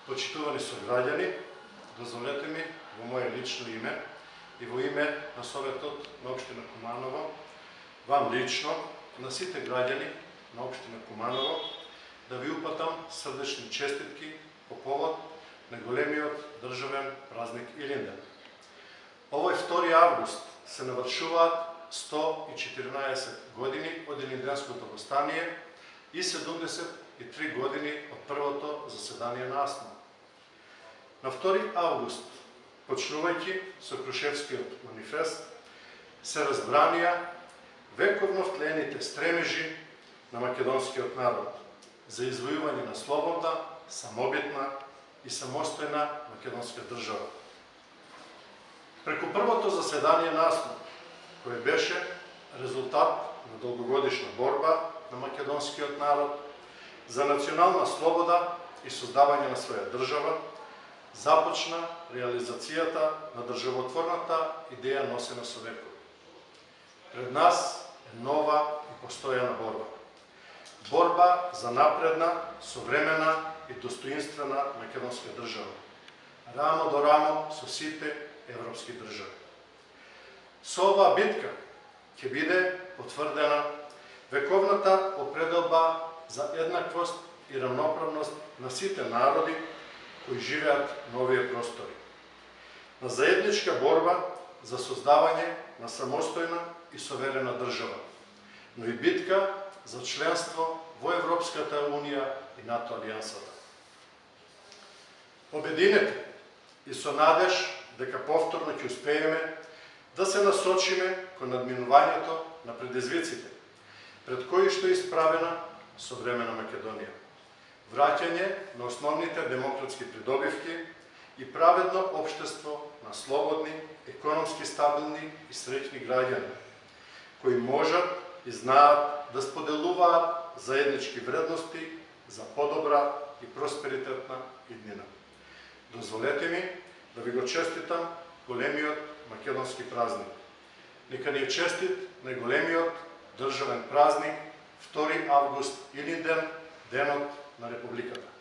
Почитувани сограѓани, дозволете ми во моје лично име и во име на Советот на општина Куманово, вам лично, на сите граѓани на општина Куманово, да ви упатам срдечни честитки по повод на големиот државен празник Илинден. Овој 2 август се навршуваат 114 години од Илинденското востание и 73 години од првото заседание на АСНО. На 2 август, почнувајќи со Крушевскиот манифест, се разбранија вековно втлените стремежи на македонскиот народ за извојување на слободна, самобитна и самостојна македонска држава. Преку првото заседание на АСНО, кој беше резултат на долгогодишна борба на македонскиот народ за национална слобода и создавање на своја држава, започна реализацијата на државотворната идеја носена со векови. Пред нас е нова и постојана борба. Борба за напредна, современа и достоинствена македонска држава, рамо до рамо со сите европски држави. Со оваа битка ќе биде потврдена вековната определба за еднаквост и равноправност на сите народи кои живеат на овие простори, на заедничка борба за создавање на самостојна и суверена држава, но и битка за членство во Европската Унија и НАТО алијансата. Обединети и со надеж дека повторно ќе успееме да се насочиме кон надминувањето на предизвиците, пред кои што е исправена современа Македонија, враќање на основните демократски придобивки и праведно општество на слободни, економски стабилни и среќни граѓани, кои можат и знаат да споделуваат заеднички вредности за подобра и просперитетна иднина. Дозволете ми да ви го честитам големиот македонски празник. Нека ни е честит најголемиот државен празник 2 август Илинден, денот на Републиката.